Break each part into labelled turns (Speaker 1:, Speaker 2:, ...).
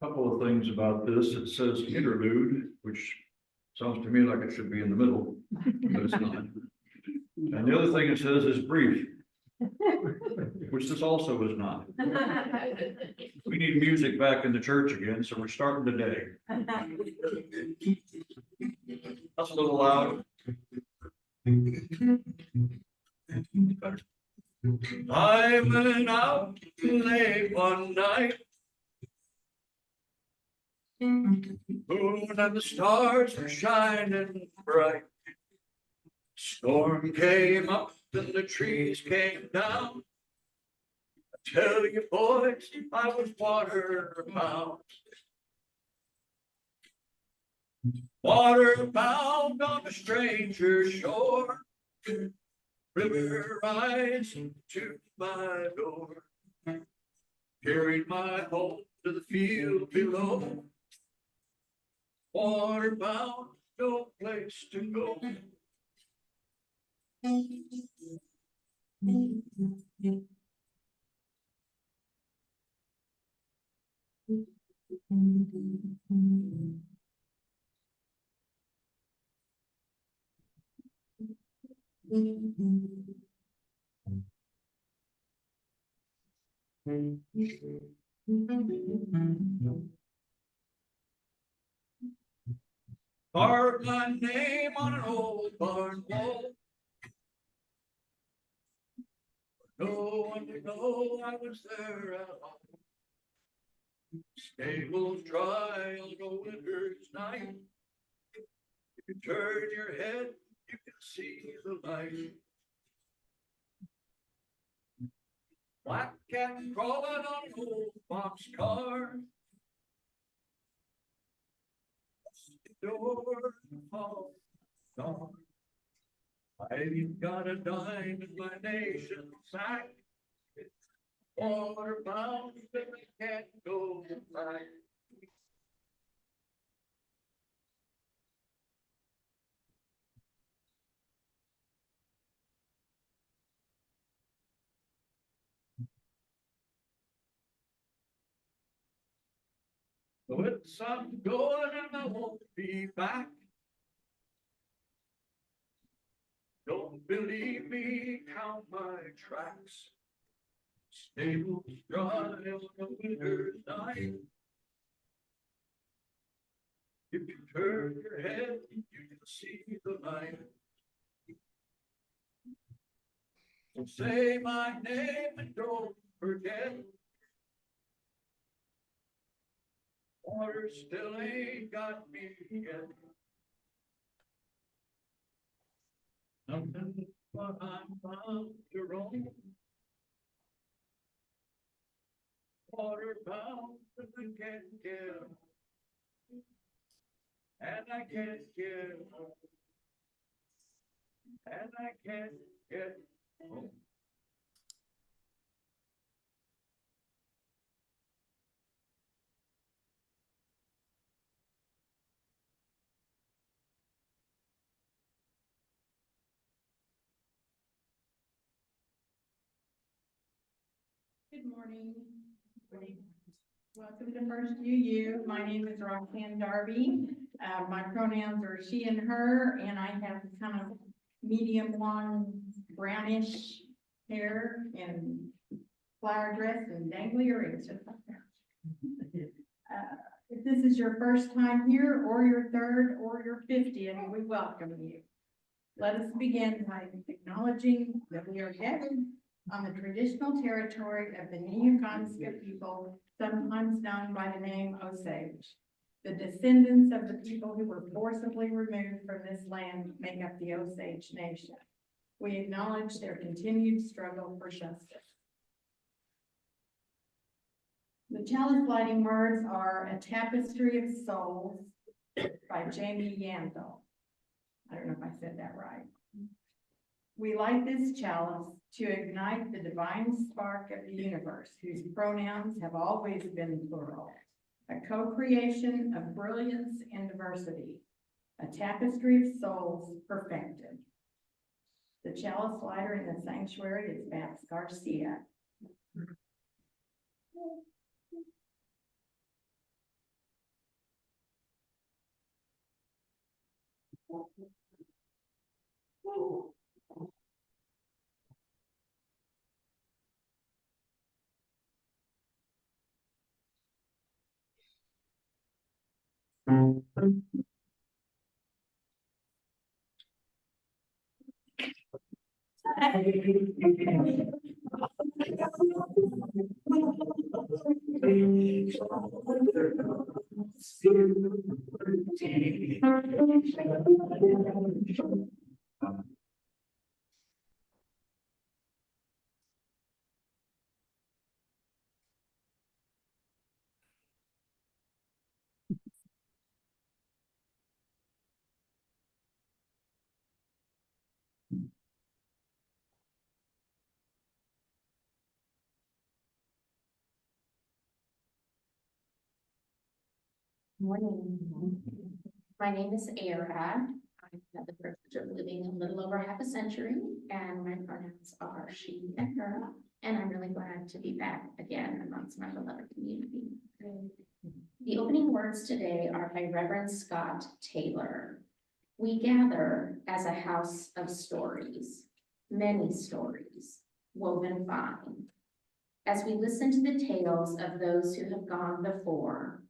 Speaker 1: Couple of things about this. It says interlude, which sounds to me like it should be in the middle, but it's not. And the other thing it says is brief, which this also is not. We need music back in the church again, so we're starting today. That's a little loud. I went out late one night. Moon and the stars were shining bright. Storm came up and the trees came down. I tell you boys, I was waterbound. Waterbound on a stranger shore. River rising to my door. Carried my home to the field below. Waterbound, no place to go. Carved my name on an old barn wall. No one to know I was there at all. Stables dry on a winter's night. If you turn your head, you can see the light. Black cat crawling on an old boxcar. The door falls gone. I've got a dime in my nation's sack. Waterbound, but I can't go back. So it's I'm going and I won't be back. Don't believe me, count my tracks. Stables dry on a winter's night. If you turn your head, you can see the light. So say my name and don't forget. Water still ain't got me yet. Nothing but I'm bound to roam. Water bound, but I can't get home. And I can't get home. And I can't get home.
Speaker 2: Good morning. Welcome to First UU. My name is Roxanne Darby. My pronouns are she and her, and I have kind of medium long brownish hair and flower dress and dangly earrings. If this is your first time here, or your third, or your 50th, we welcome you. Let us begin by acknowledging that we are gathered on the traditional territory of the Neoconska people, sometimes known by the name Osage. The descendants of the people who were forcibly removed from this land make up the Osage Nation. We acknowledge their continued struggle for justice. The chalice lighting words are A Tapestry of Souls by Jamie Yandel. I don't know if I said that right. We light this chalice to ignite the divine spark of the universe, whose pronouns have always been plural, a co-creation of brilliance and diversity, a tapestry of souls perfected. The cellist slider in the sanctuary is Babs Garcia.
Speaker 3: Morning. My name is Era. I've had the privilege of living a little over half a century, and my pronouns are she and her. And I'm really glad to be back again amongst my beloved community. The opening words today are by Reverend Scott Taylor. We gather as a house of stories, many stories, woven fine. As we listen to the tales of those who have gone before,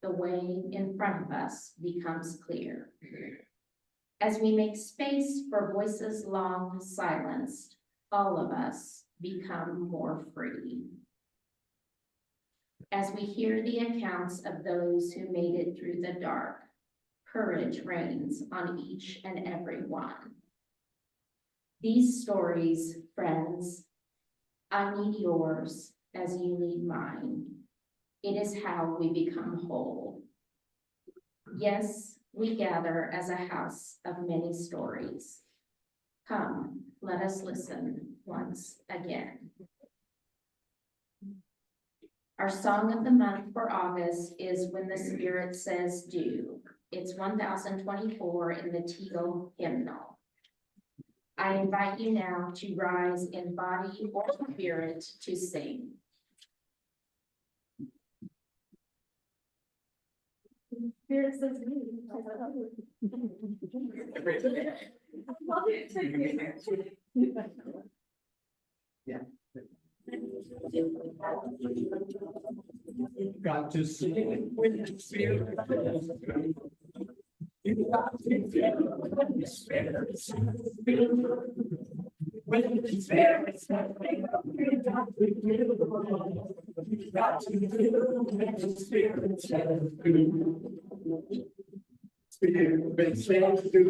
Speaker 3: the way in front of us becomes clear. As we make space for voices long silenced, all of us become more free. As we hear the accounts of those who made it through the dark, courage reigns on each and every one. These stories, friends, I need yours as you need mine. It is how we become whole. Yes, we gather as a house of many stories. Come, let us listen once again. Our song of the month for August is When the Spirit Says Do. It's 1024 in the Teal hymnal. I invite you now to rise in body or spirit to sing.
Speaker 2: Spirit says me.
Speaker 4: Got to sing when the spirit says do. You got to feel when the spirit says do. When the spirit says do, you got to do. You got to do when the spirit says do. Spirit says do.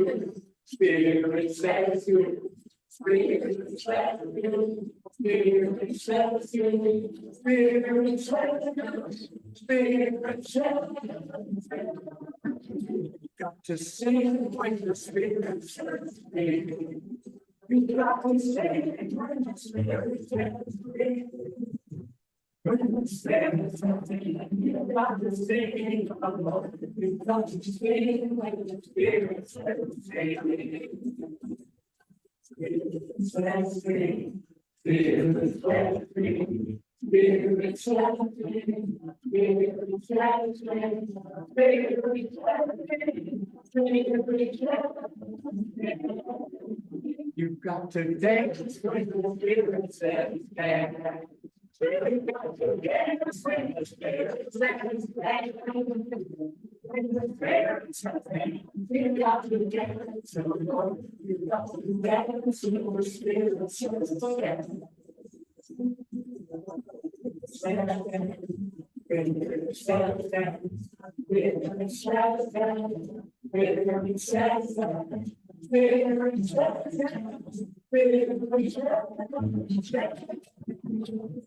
Speaker 4: Spirit says do. Spirit says do. Spirit says do. Spirit says do. Spirit says do. Got to sing when the spirit says do. You got to sing when the spirit says do. When the spirit says do, you got to sing along. You got to sing when the spirit says do. Spirit says do. Spirit says do. Spirit says do. Spirit says do. You've got to dance when the spirit says dance. You've got to dance when the spirit says dance. When the spirit says dance, you've got to dance. You've got to dance when the spirit says dance.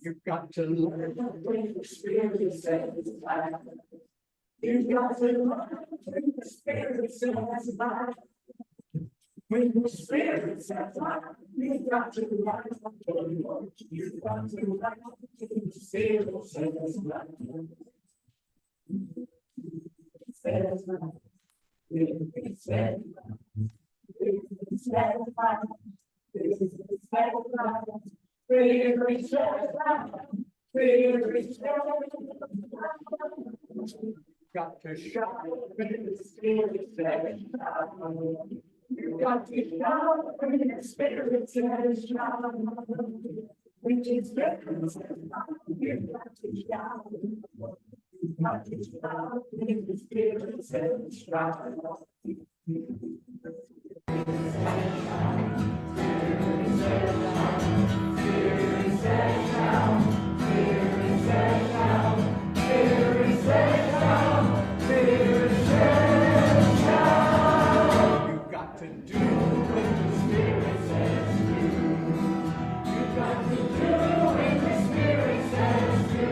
Speaker 4: You've got to learn when the spirit says life. You've got to learn when the spirit says life. When the spirit says life, you've got to life. You've got to life when the spirit says life. Says life. It says life. It says life. It Got to shout when the spirit says shout. You got to shout when the spirit says shout. Which is different. You got to shout. You got to shout when the spirit says shout. You've got to do what the Spirit says do. You've got to do what the Spirit says do.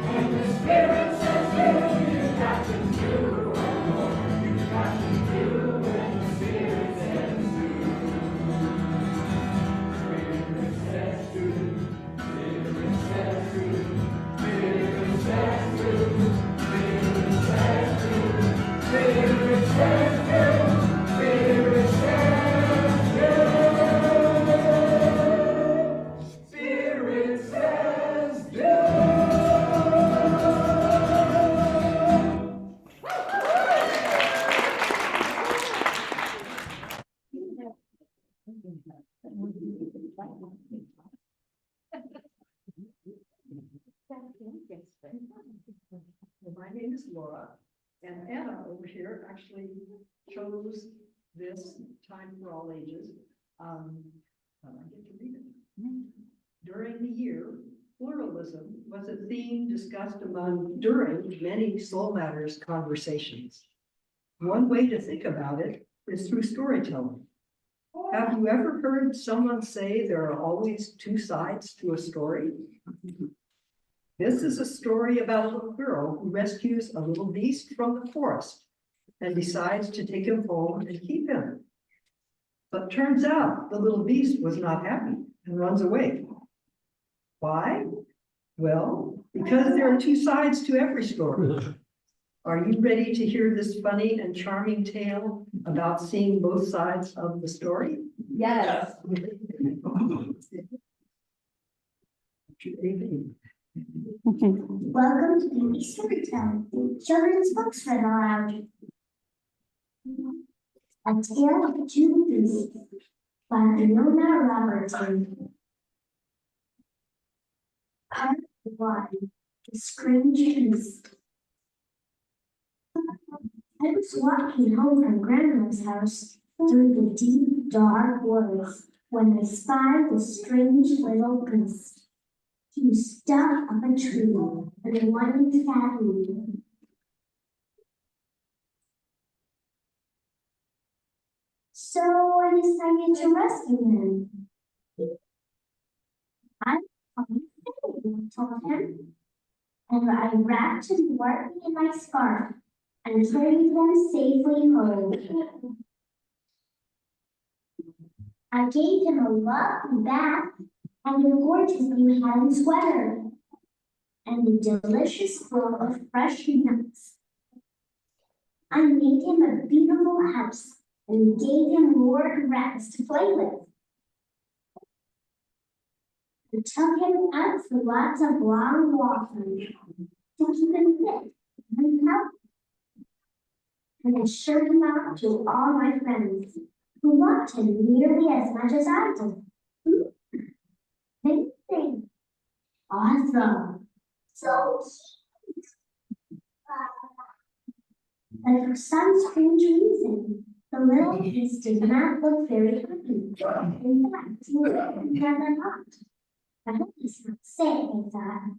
Speaker 4: When the Spirit says do, you've got to do. You've got to do what the Spirit says do. Spirit says do. Spirit says do. Spirit says do. Spirit says do. Spirit says do. Spirit says do. Spirit says do.
Speaker 5: My name is Laura, and Anna over here actually chose this time for all ages. I get to read it. During the year, pluralism was a theme discussed during many Soul Matters conversations. One way to think about it is through storytelling. Have you ever heard someone say there are always two sides to a story? This is a story about a little girl who rescues a little beast from the forest and decides to take him home and keep him. But turns out the little beast was not happy and runs away. Why? Well, because there are two sides to every story. Are you ready to hear this funny and charming tale about seeing both sides of the story?
Speaker 6: Yes.
Speaker 7: Welcome to Baby Storytime, children's books read aloud. A Tale of Two Beasts by Fiona Robertson. Part 1, The Strange Beast. I was walking home from Grandma's house through the deep, dark woods when I spied the strange little beast. He was stuck up a tree and wanted fat meat. So I decided to rescue him. I told him, and I wrapped him warmly in my scarf and carried him safely home. I gave him a lovely bath and a gorgeous new hat and sweater, and a delicious bowl of fresh nuts. I made him a beautiful house and gave him more rats to play with. I took him out for lots of long walks to keep him fit and healthy. And I showed him out to all my friends, who loved him nearly as much as I did. They think, awesome, so cute. But for some strange reason, the little beast did not look very happy. In fact, he never laughed. I hope he's not sick, I thought.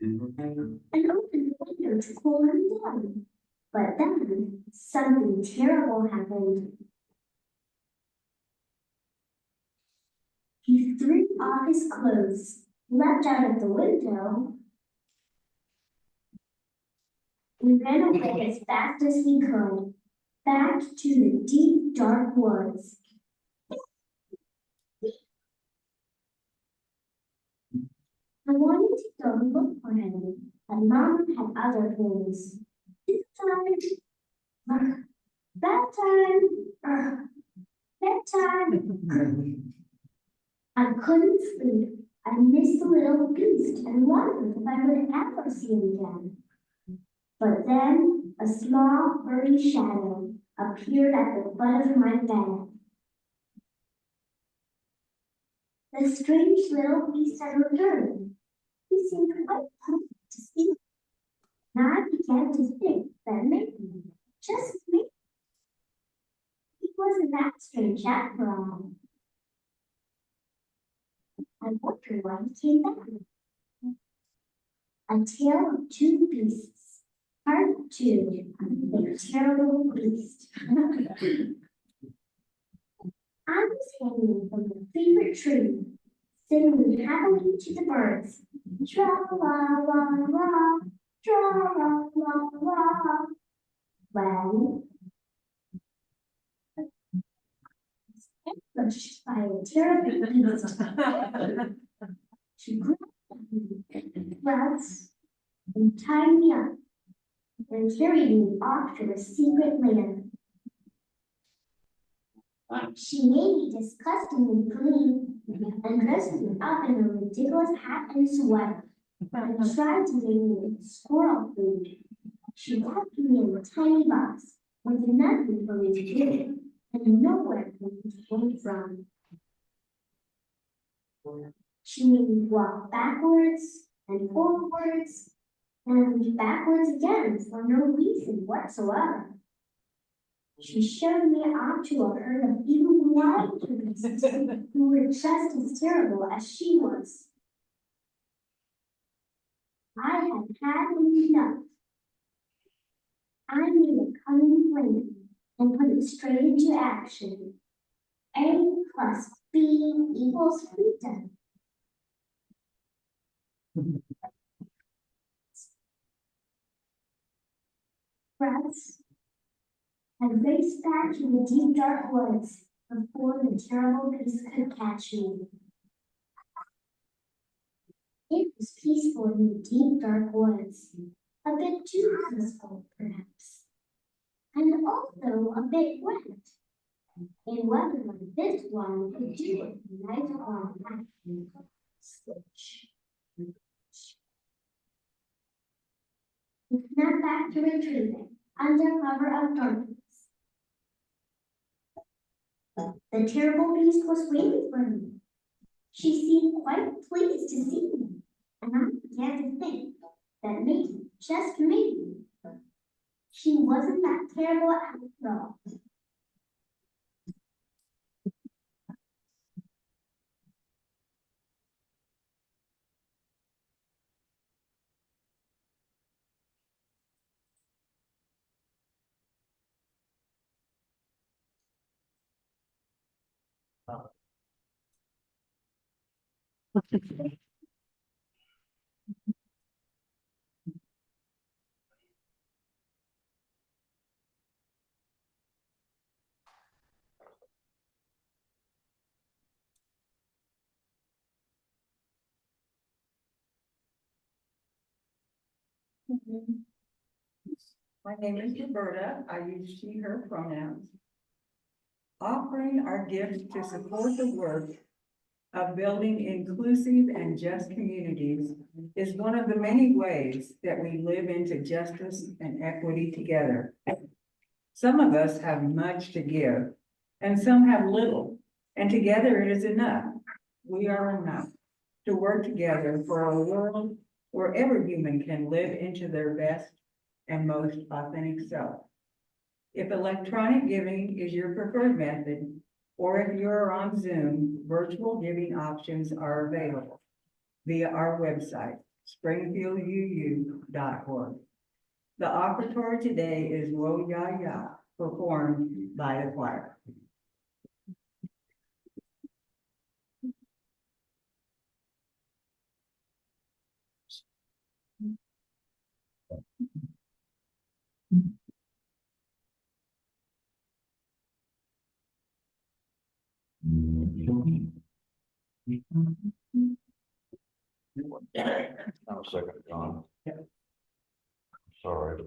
Speaker 7: I opened the window to cool him down. But then something terrible happened. He threw off his clothes, leapt out of the window, and ran away as fast as he could, back to the deep, dark woods. I wanted to go and look for him, but Mom had other plans. This time, that time, Bedtime. I couldn't sleep. I missed the little beast and wondered if I would ever see him again. But then a small furry shadow appeared at the foot of my bed. The strange little beast had returned. He seemed quite puzzled to see me. And I began to think that maybe, just maybe, he wasn't that strange after all. I wondered why he came back. A tale of two beasts. Part 2. The terrible beast. I was hanging from my favorite tree, singing happily to the birds. Tra la la la, tra la la la. When ambushed by a terrible beast, she grabbed me, breaths, and tied me up, and carried me off to a secret lair. She made me disgustingly clean and dressed me up in a ridiculous hat and sweater and tried to give me squirrel food. She kept me in a tiny box with nothing for me to do and nowhere for me to came from. She made me walk backwards and forwards and backwards again for no reason whatsoever. She showed me off to a herd of even wild beasts who were just as terrible as she was. I had had enough. I made a cunning plan and put it straight into action. A plus B equals freedom. Breaths. I raced back to the deep dark woods before the terrible beast could catch me. It was peaceful in the deep dark woods, a bit too peaceful perhaps, and also a bit wet. In weather like this one could do with a nice warm bath. Switch. We snapped back to retrieving under cover of darkness. The terrible beast was waiting for me. She seemed quite pleased to see me, and I began to think that maybe, just maybe, she wasn't that terrible after all.
Speaker 5: My name is Roberta. I use she, her pronouns. Offering our gifts to support the work of building inclusive and just communities is one of the many ways that we live into justice and equity together. Some of us have much to give, and some have little, and together it is enough. We are enough to work together for a world where every human can live into their best and most authentic self. If electronic giving is your preferred method, or if you're on Zoom, virtual giving options are available via our website, springfielduu.org. The offertory today is Wo Ya Ya, performed by the choir.
Speaker 1: Now a second, John. Sorry.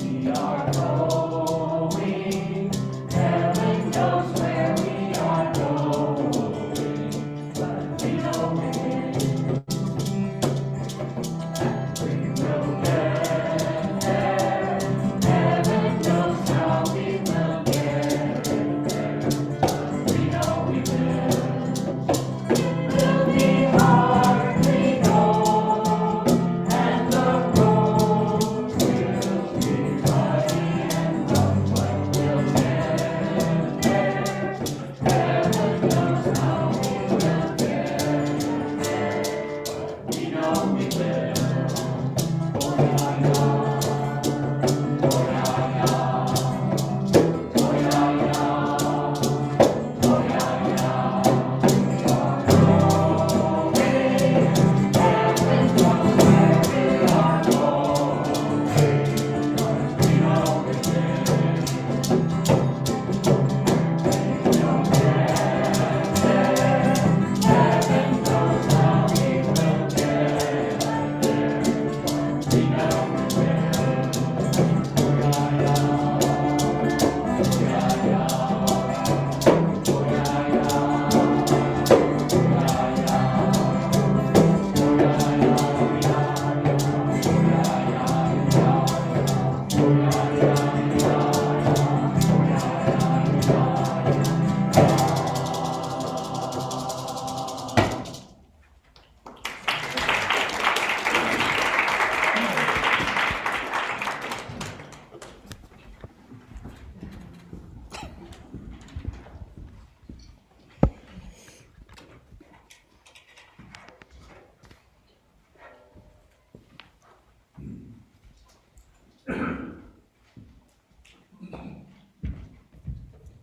Speaker 4: We are going, heaven knows where we are going, but we know we will get there. Heaven knows how we will get there, but we know we will. It will be hard, we know, and the road will be muddy and rough, but we'll get there. Heaven knows how we will get there, but we know we will.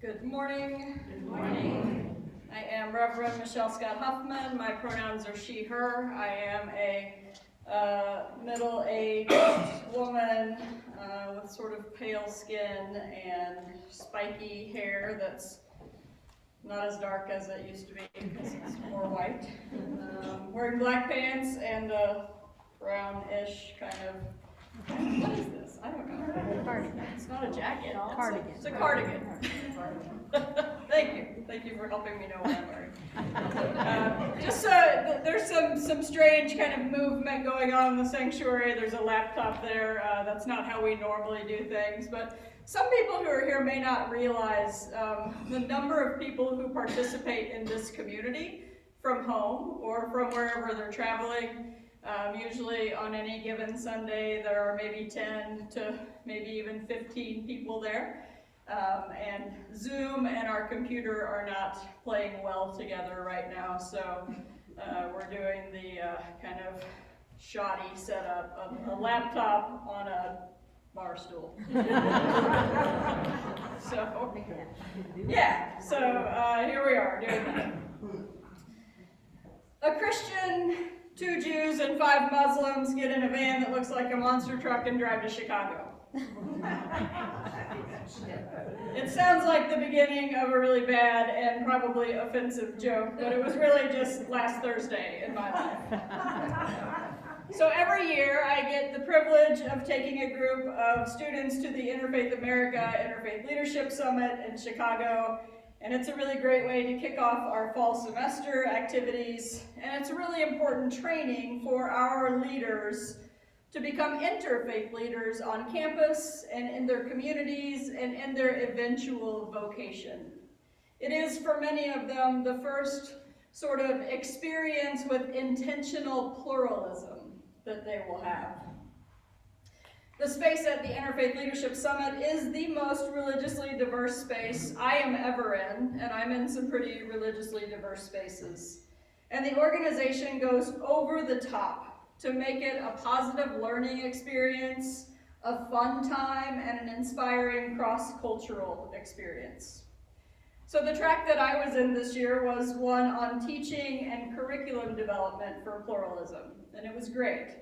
Speaker 6: Good morning. Good morning. I am Reverend Michelle Scott Huffman. My pronouns are she, her. I am a middle-aged woman with sort of pale skin and spiky hair that's not as dark as it used to be because it's more white. Wearing black pants and a brownish kind of, what is this? I don't know.
Speaker 2: Cardigan.
Speaker 6: It's not a jacket.
Speaker 2: Cardigan.
Speaker 6: It's a cardigan. Thank you. Thank you for helping me know what I'm wearing. There's some strange kind of movement going on in the sanctuary. There's a laptop there. That's not how we normally do things. But some people who are here may not realize the number of people who participate in this community from home or from wherever they're traveling. Usually on any given Sunday, there are maybe 10 to maybe even 15 people there. And Zoom and our computer are not playing well together right now, so we're doing the kind of shoddy setup of a laptop on a bar stool. So, yeah, so here we are doing that. A Christian, 2 Jews, and 5 Muslims get in a van that looks like a monster truck and drive to Chicago. It sounds like the beginning of a really bad and probably offensive joke, but it was really just last Thursday in my life. So every year I get the privilege of taking a group of students to the Interfaith America Interfaith Leadership Summit in Chicago, and it's a really great way to kick off our fall semester activities, and it's a really important training for our leaders to become interfaith leaders on campus and in their communities and in their eventual vocation. It is, for many of them, the first sort of experience with intentional pluralism that they will have. The space at the Interfaith Leadership Summit is the most religiously diverse space I am ever in, and I'm in some pretty religiously diverse spaces. And the organization goes over the top to make it a positive learning experience, a fun time, and an inspiring cross-cultural experience. So the track that I was in this year was one on teaching and curriculum development for pluralism, and it was great.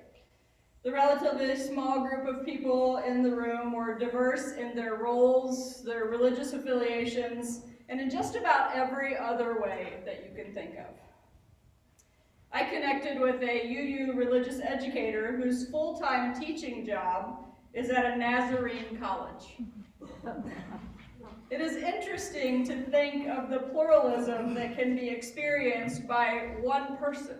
Speaker 6: The relatively small group of people in the room were diverse in their roles, their religious affiliations, and in just about every other way that you can think of. I connected with a UU religious educator whose full-time teaching job is at a Nazarene college. It is interesting to think of the pluralism that can be experienced by one person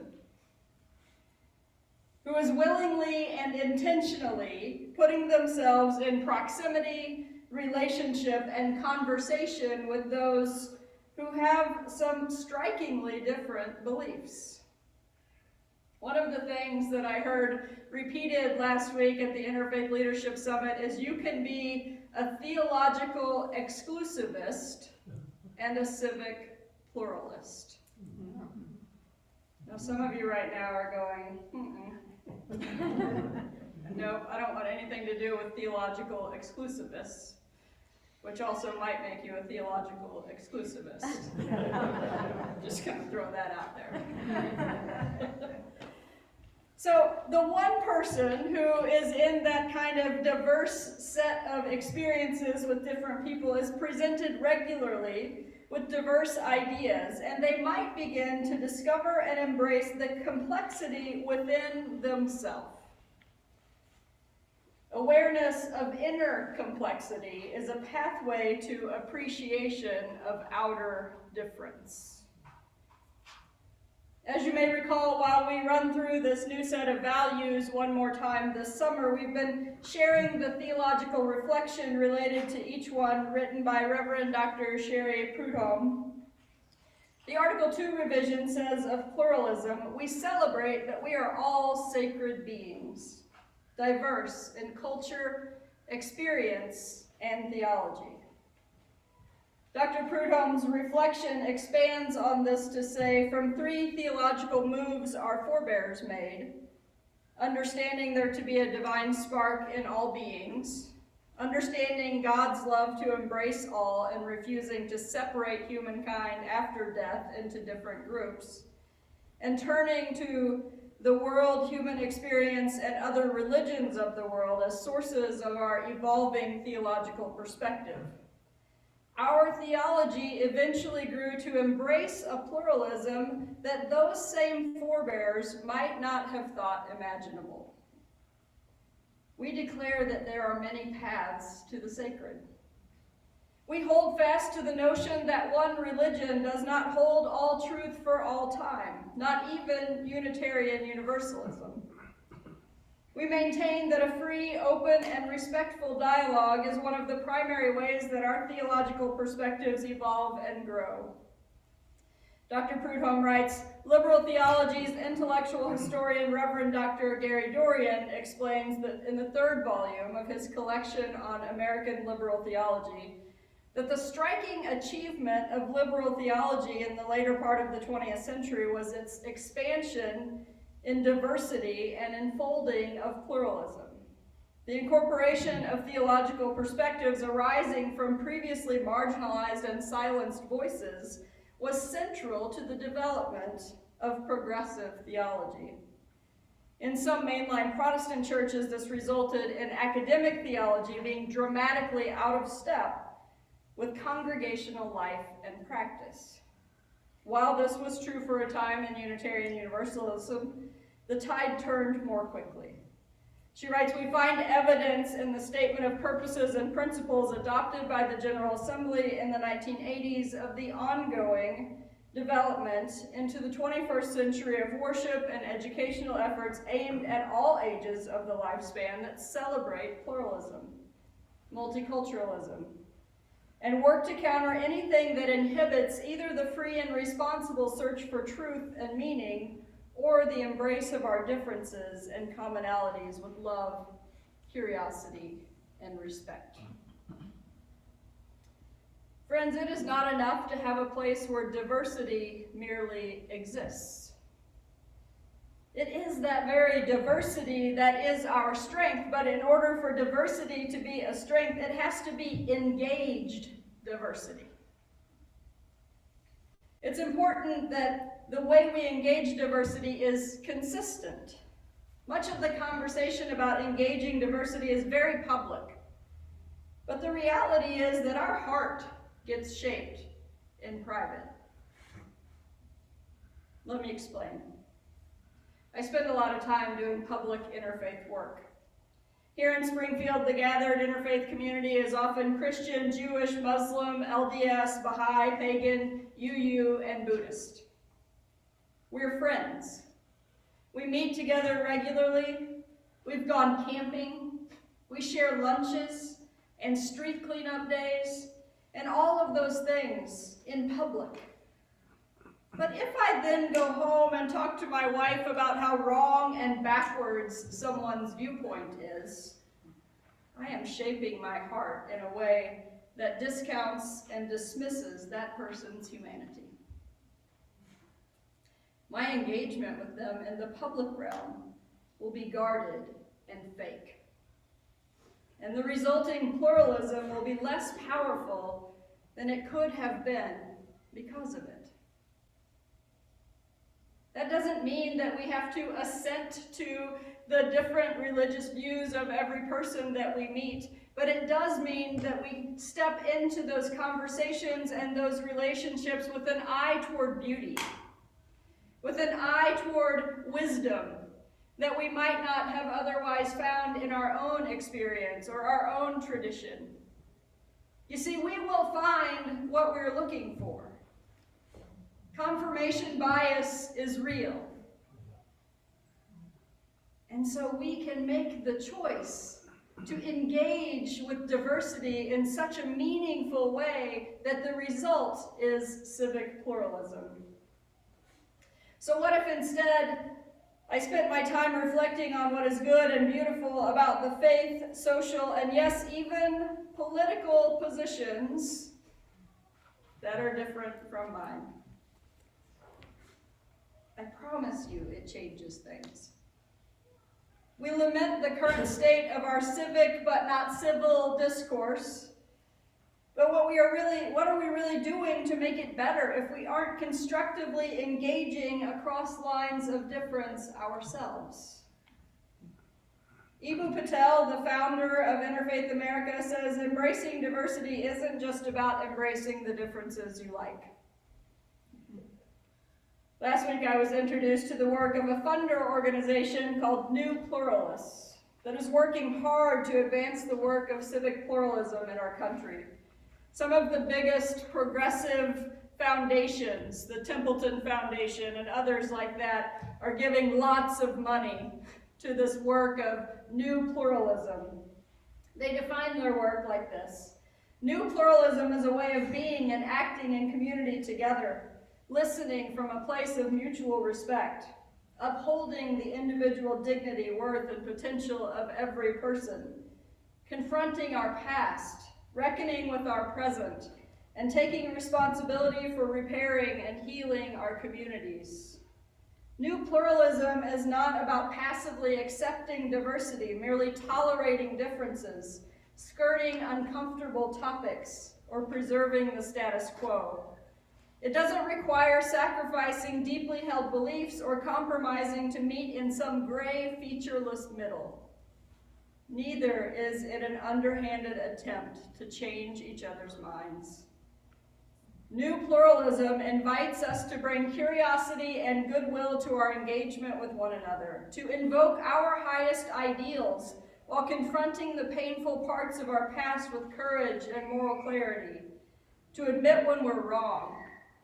Speaker 6: who is willingly and intentionally putting themselves in proximity, relationship, and conversation with those who have some strikingly different beliefs. One of the things that I heard repeated last week at the Interfaith Leadership Summit is you can be a theological exclusivist and a civic pluralist. Now, some of you right now are going, nope, I don't want anything to do with theological exclusivists, which also might make you a theological exclusivist. Just gonna throw that out there. So the one person who is in that kind of diverse set of experiences with different people is presented regularly with diverse ideas, and they might begin to discover and embrace the complexity within themselves. Awareness of inner complexity is a pathway to appreciation of outer difference. As you may recall, while we run through this new set of values one more time this summer, we've been sharing the theological reflection related to each one written by Reverend Dr. Sherry Prudhomme. The Article 2 revision says of pluralism, we celebrate that we are all sacred beings, diverse in culture, experience, and theology. Dr. Prudhomme's reflection expands on this to say, from three theological moves our forebears made: understanding there to be a divine spark in all beings, understanding God's love to embrace all and refusing to separate humankind after death into different groups, and turning to the world, human experience, and other religions of the world as sources of our evolving theological perspective. Our theology eventually grew to embrace a pluralism that those same forebears might not have thought imaginable. We declare that there are many paths to the sacred. We hold fast to the notion that one religion does not hold all truth for all time, not even Unitarian Universalism. We maintain that a free, open, and respectful dialogue is one of the primary ways that our theological perspectives evolve and grow. Dr. Prudhomme writes, liberal theology's intellectual historian Reverend Dr. Gary Dorian explains that in the third volume of his collection on American liberal theology, that the striking achievement of liberal theology in the later part of the 20th century was its expansion in diversity and enfolding of pluralism. The incorporation of theological perspectives arising from previously marginalized and silenced voices was central to the development of progressive theology. In some mainline Protestant churches, this resulted in academic theology being dramatically out of step with congregational life and practice. While this was true for a time in Unitarian Universalism, the tide turned more quickly. She writes, we find evidence in the statement of purposes and principles adopted by the General Assembly in the 1980s of the ongoing development into the 21st century of worship and educational efforts aimed at all ages of the lifespan that celebrate pluralism, multiculturalism, and work to counter anything that inhibits either the free and responsible search for truth and meaning or the embrace of our differences and commonalities with love, curiosity, and respect. Friends, it is not enough to have a place where diversity merely exists. It is that very diversity that is our strength, but in order for diversity to be a strength, it has to be engaged diversity. It's important that the way we engage diversity is consistent. Much of the conversation about engaging diversity is very public, but the reality is that our heart gets shaped in private. Let me explain. I spend a lot of time doing public interfaith work. Here in Springfield, the gathered interfaith community is often Christian, Jewish, Muslim, LDS, Baha'i, Pagan, UU, and Buddhist. We're friends. We meet together regularly. We've gone camping. We share lunches and street cleanup days and all of those things in public. But if I then go home and talk to my wife about how wrong and backwards someone's viewpoint is, I am shaping my heart in a way that discounts and dismisses that person's humanity. My engagement with them in the public realm will be guarded and fake. And the resulting pluralism will be less powerful than it could have been because of it. That doesn't mean that we have to assent to the different religious views of every person that we meet, but it does mean that we step into those conversations and those relationships with an eye toward beauty, with an eye toward wisdom that we might not have otherwise found in our own experience or our own tradition. You see, we will find what we're looking for. Confirmation bias is real. And so we can make the choice to engage with diversity in such a meaningful way that the result is civic pluralism. So what if instead I spent my time reflecting on what is good and beautiful about the faith, social, and yes, even political positions that are different from mine? I promise you it changes things. We lament the current state of our civic but not civil discourse. But what are we really doing to make it better if we aren't constructively engaging across lines of difference ourselves? Eboo Patel, the founder of Interfaith America, says embracing diversity isn't just about embracing the differences you like. Last week I was introduced to the work of a funder organization called New Pluralists that is working hard to advance the work of civic pluralism in our country. Some of the biggest progressive foundations, the Templeton Foundation and others like that, are giving lots of money to this work of new pluralism. They define their work like this. New pluralism is a way of being and acting in community together, listening from a place of mutual respect, upholding the individual dignity, worth, and potential of every person, confronting our past, reckoning with our present, and taking responsibility for repairing and healing our communities. New pluralism is not about passively accepting diversity, merely tolerating differences, skirting uncomfortable topics, or preserving the status quo. It doesn't require sacrificing deeply held beliefs or compromising to meet in some gray, featureless middle. Neither is it an underhanded attempt to change each other's minds. New pluralism invites us to bring curiosity and goodwill to our engagement with one another, to invoke our highest ideals while confronting the painful parts of our past with courage and moral clarity, to admit when we're wrong,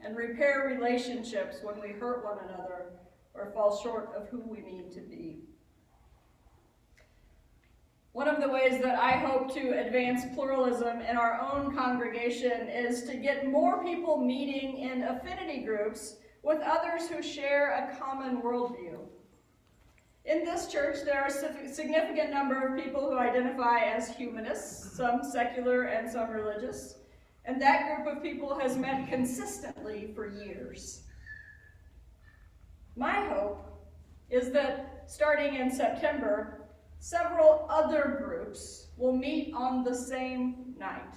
Speaker 6: and repair relationships when we hurt one another or fall short of who we need to be. One of the ways that I hope to advance pluralism in our own congregation is to get more people meeting in affinity groups with others who share a common worldview. In this church, there are a significant number of people who identify as humanists, some secular and some religious. And that group of people has met consistently for years. My hope is that starting in September, several other groups will meet on the same night.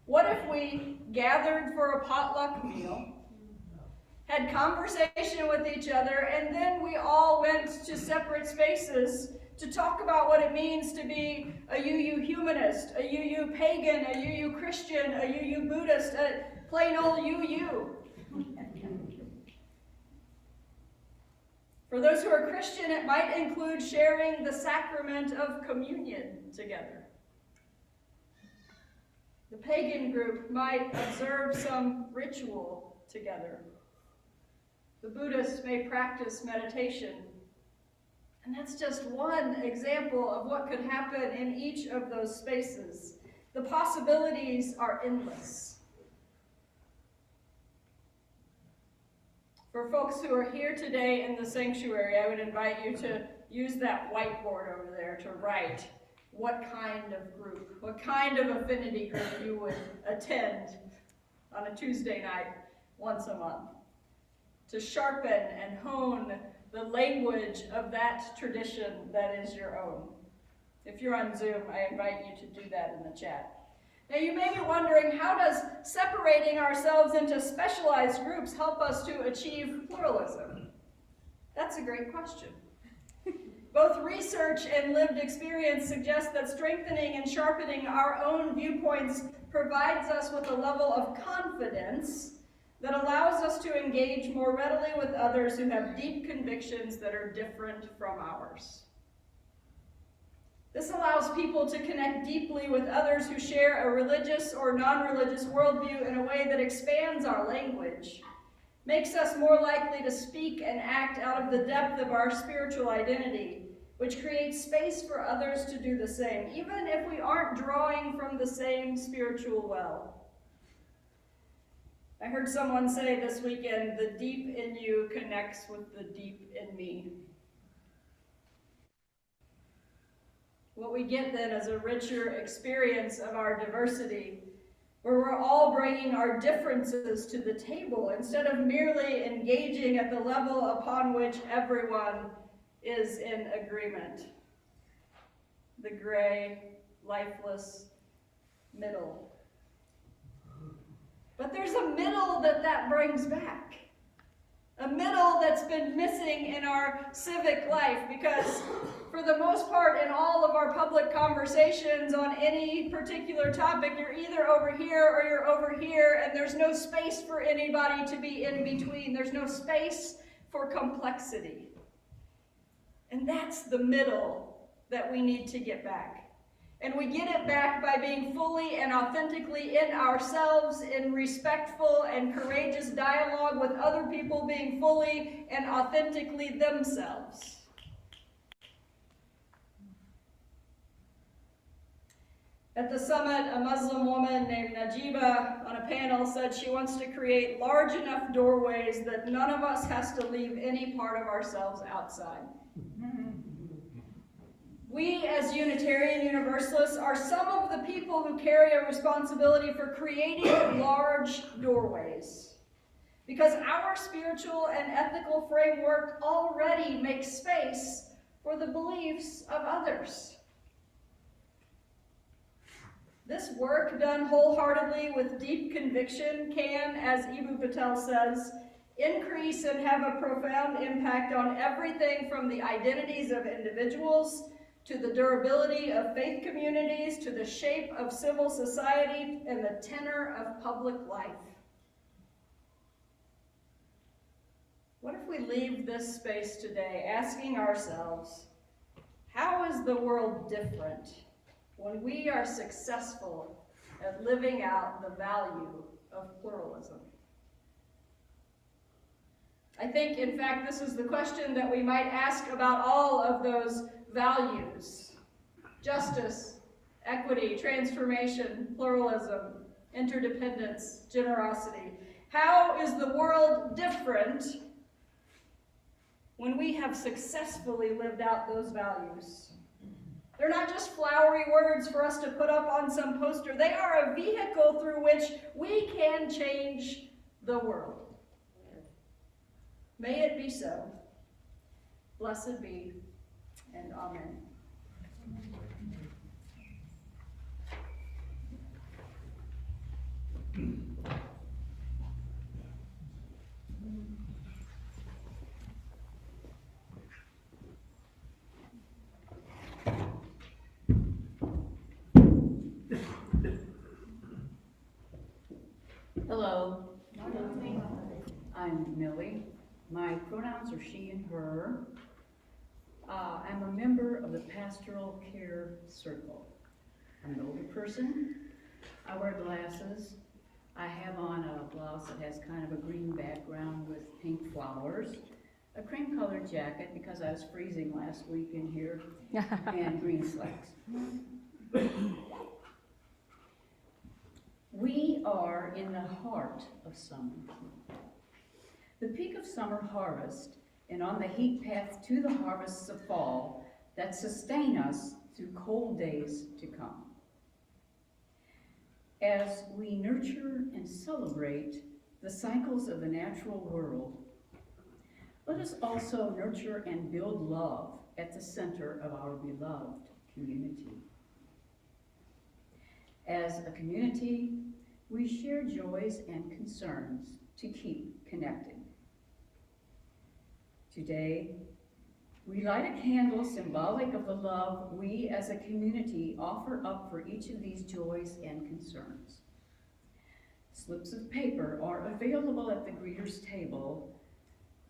Speaker 6: What if we gathered for a potluck meal, had conversation with each other, and then we all went to separate spaces to talk about what it means to be a UU humanist, a UU pagan, a UU Christian, a UU Buddhist, plain old you. For those who are Christian, it might include sharing the sacrament of communion together. The pagan group might observe some ritual together. The Buddhists may practice meditation. And that's just one example of what could happen in each of those spaces. The possibilities are endless. For folks who are here today in the sanctuary, I would invite you to use that whiteboard over there to write what kind of group, what kind of affinity group you would attend on a Tuesday night once a month, to sharpen and hone the language of that tradition that is your own. If you're on Zoom, I invite you to do that in the chat. Now you may be wondering, how does separating ourselves into specialized groups help us to achieve pluralism? That's a great question. Both research and lived experience suggest that strengthening and sharpening our own viewpoints provides us with a level of confidence that allows us to engage more readily with others who have deep convictions that are different from ours. This allows people to connect deeply with others who share a religious or non-religious worldview in a way that expands our language, makes us more likely to speak and act out of the depth of our spiritual identity, which creates space for others to do the same, even if we aren't drawing from the same spiritual well. I heard someone say this weekend, the deep in you connects with the deep in me. What we get then is a richer experience of our diversity, where we're all bringing our differences to the table instead of merely engaging at the level upon which everyone is in agreement. The gray, lifeless middle. But there's a middle that brings back. A middle that's been missing in our civic life, because for the most part in all of our public conversations on any particular topic, you're either over here or you're over here, and there's no space for anybody to be in between. There's no space for complexity. And that's the middle that we need to get back. And we get it back by being fully and authentically in ourselves, in respectful and courageous dialogue with other people, being fully and authentically themselves. At the summit, a Muslim woman named Najiba on a panel said she wants to create large enough doorways that none of us has to leave any part of ourselves outside. We, as Unitarian Universalists, are some of the people who carry a responsibility for creating large doorways, because our spiritual and ethical framework already makes space for the beliefs of others. This work, done wholeheartedly with deep conviction, can, as Eboo Patel says, increase and have a profound impact on everything from the identities of individuals to the durability of faith communities, to the shape of civil society and the tenor of public life. What if we leave this space today asking ourselves, how is the world different when we are successful at living out the value of pluralism? I think, in fact, this is the question that we might ask about all of those values: justice, equity, transformation, pluralism, interdependence, generosity. How is the world different when we have successfully lived out those values? They're not just flowery words for us to put up on some poster. They are a vehicle through which we can change the world. May it be so. Blessed be, and amen.
Speaker 8: Hello, I'm Millie. My pronouns are she and her. I'm a member of the Pastoral Care Circle. I'm an older person. I wear glasses. I have on a blouse that has kind of a green background with pink flowers, a cream-colored jacket because I was freezing last week in here, and green slacks. We are in the heart of summer. The peak of summer harvest, and on the heat path to the harvests of fall that sustain us through cold days to come. As we nurture and celebrate the cycles of the natural world, let us also nurture and build love at the center of our beloved community. As a community, we share joys and concerns to keep connected. Today, we light a candle symbolic of the love we as a community offer up for each of these joys and concerns. Slips of paper are available at the greeters table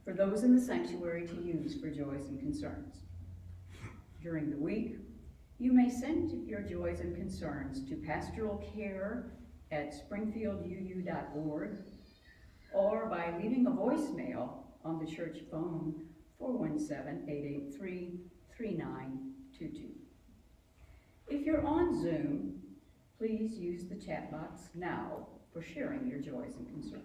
Speaker 8: for those in the sanctuary to use for joys and concerns. During the week, you may send your joys and concerns to pastoralcare@springfielduu.org or by leaving a voicemail on the church phone 417-883-3922. If you're on Zoom, please use the chat box now for sharing your joys and concerns.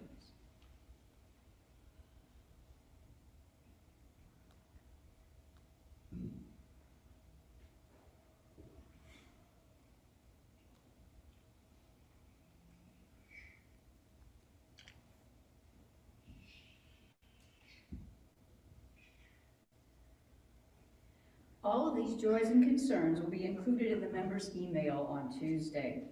Speaker 8: All of these joys and concerns will be included in the members' email on Tuesday.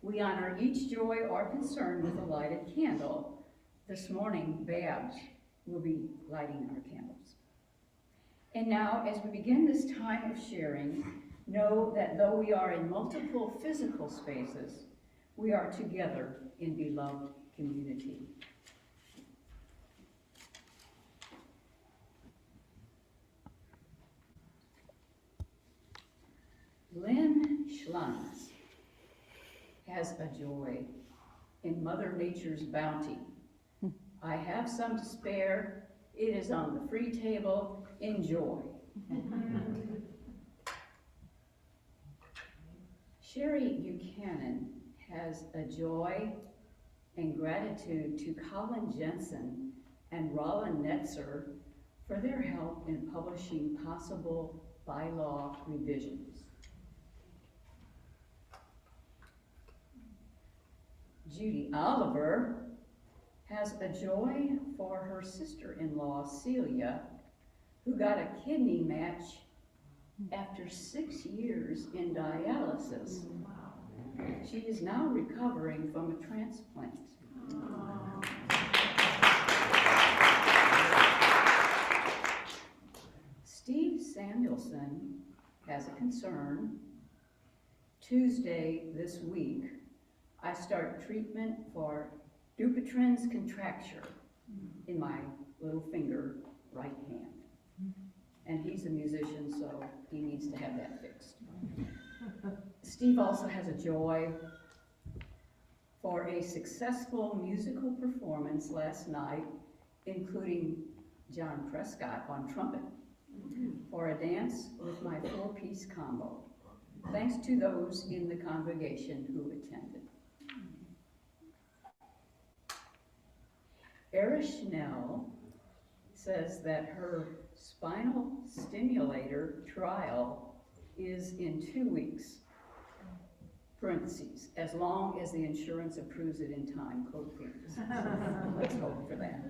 Speaker 8: We honor each joy or concern with a lighted candle. This morning, Babs will be lighting our candles. And now, as we begin this time of sharing, know that though we are in multiple physical spaces, we are together in beloved community. Lynn Schlunz has a joy in Mother Nature's bounty. I have some to spare. It is on the free table. Enjoy. Sherry Buchanan has a joy and gratitude to Colin Jensen and Roland Netzer for their help in publishing possible bylaw revisions. Judy Oliver has a joy for her sister-in-law, Celia, who got a kidney match after 6 years in dialysis. She is now recovering from a transplant. Steve Samuelson has a concern. Tuesday this week, I start treatment for Dupuytren's contracture in my little finger, right hand. And he's a musician, so he needs to have that fixed. Steve also has a joy for a successful musical performance last night, including John Prescott on trumpet, for a dance with my 4-piece combo. Thanks to those in the congregation who attended. Eris Schnell says that her spinal stimulator trial is in 2 weeks, parentheses, as long as the insurance approves it in time, close parentheses. Let's hope for that.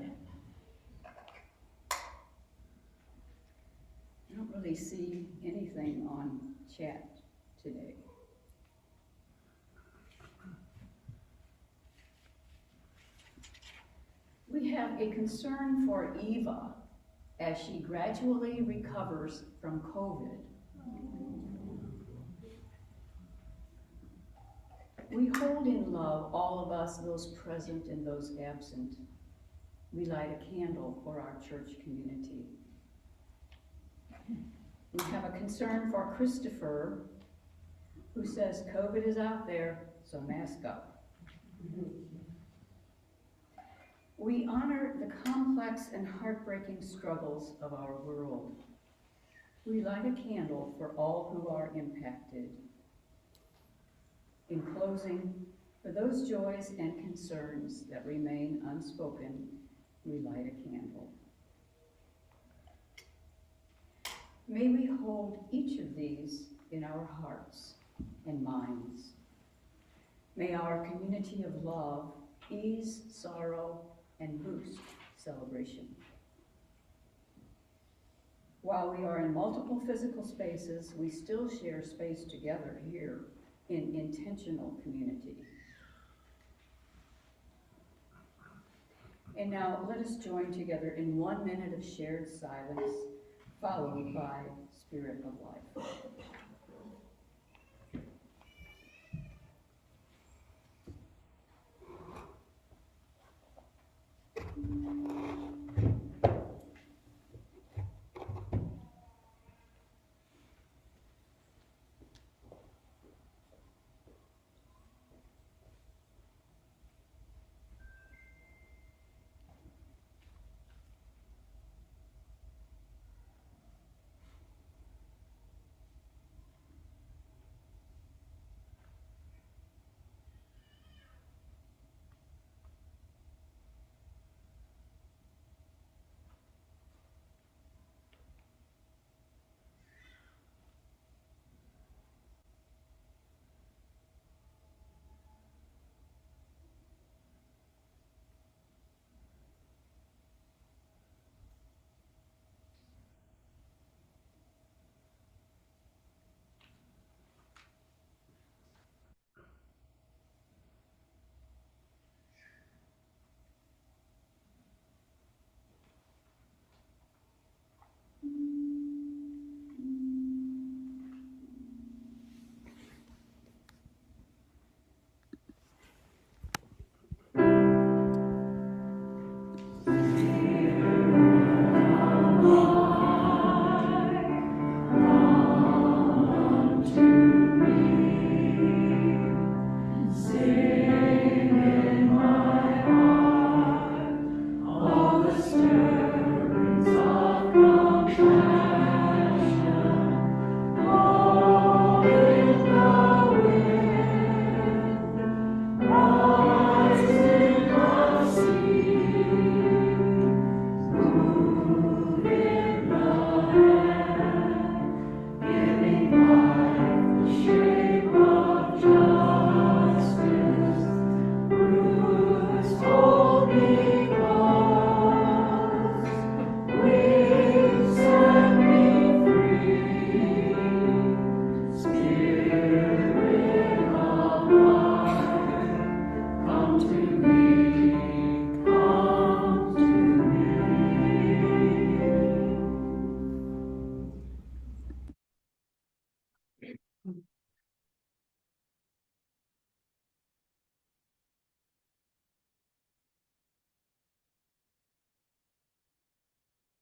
Speaker 8: I don't really see anything on chat today. We have a concern for Eva as she gradually recovers from COVID. We hold in love all of us, those present and those absent. we light a candle for our church community. We have a concern for Christopher, who says COVID is out there, so mask up. We honor the complex and heartbreaking struggles of our world. We light a candle for all who are impacted. In closing, for those joys and concerns that remain unspoken, we light a candle. May we hold each of these in our hearts and minds. May our community of love ease sorrow and boost celebration. While we are in multiple physical spaces, we still share space together here in intentional community. And now let us join together in 1 minute of shared silence, followed by Spirit of Life.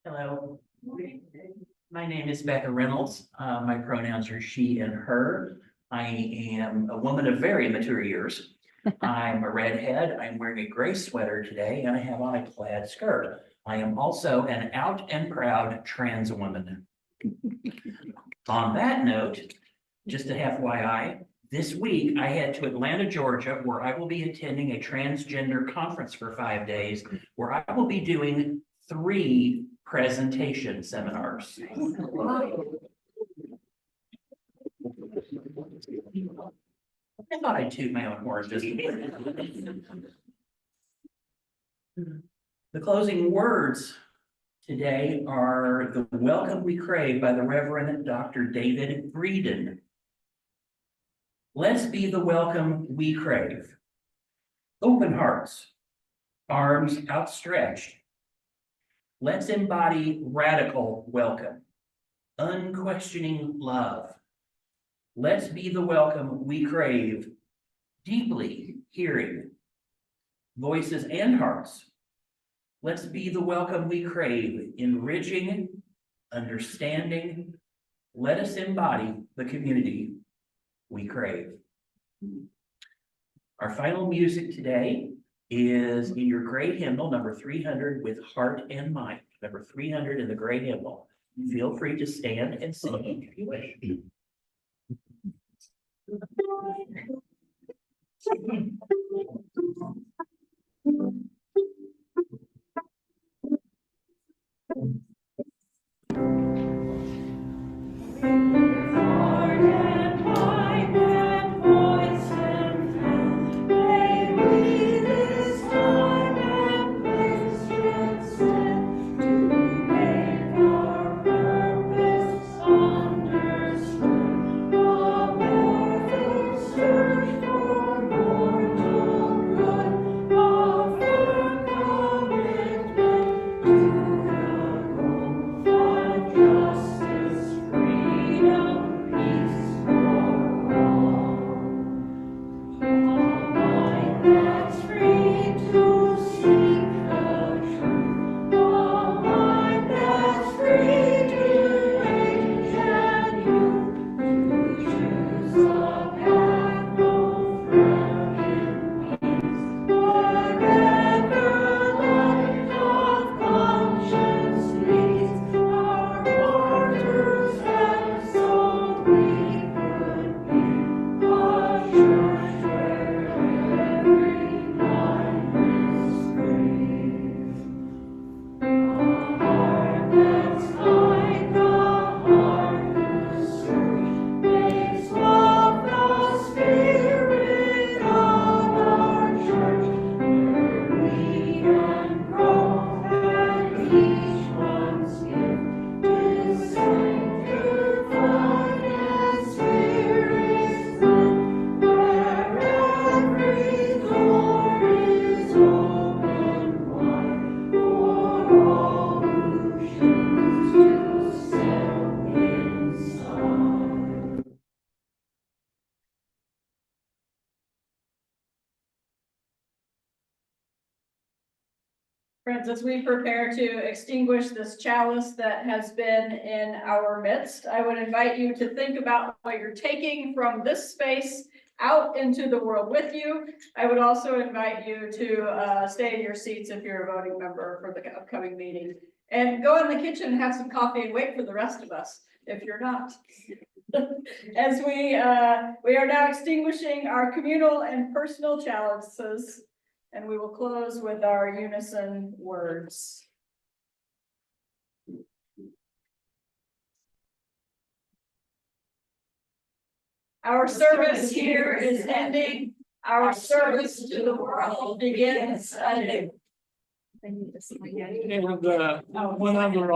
Speaker 9: Hello, my name is Becca Reynolds. My pronouns are she and her. I am a woman of very mature years. I'm a redhead. I'm wearing a gray sweater today and I have on a plaid skirt. I am also an out and proud trans woman. On that note, just a FYI, this week I head to Atlanta, Georgia, where I will be attending a transgender conference for 5 days, where I will be doing 3 presentation seminars. I thought I'd toot my own horn just a bit. The closing words today are "The Welcome We Crave" by the Reverend Dr. David Breeden. Let's be the welcome we crave. Open hearts, arms outstretched. Let's embody radical welcome, unquestioning love. Let's be the welcome we crave, deeply hearing voices and hearts Let's be the welcome we crave, enriching, understanding. Let us embody the community we crave. Our final music today is in your great hymnal, number 300, with heart and mind. Number 300 in the great hymnal. Feel free to stand and sing if you wish.
Speaker 6: Friends, as we prepare to extinguish this chalice that has been in our midst, I would invite you to think about what you're taking from this space out into the world with you. I would also invite you to stay in your seats if you're a voting member for the upcoming meeting. And go in the kitchen, have some coffee, and wait for the rest of us if you're not. As we are now extinguishing our communal and personal chalices. And we will close with our unison words. Our service here is ending. Our service to the world begins anew.
Speaker 4: And one other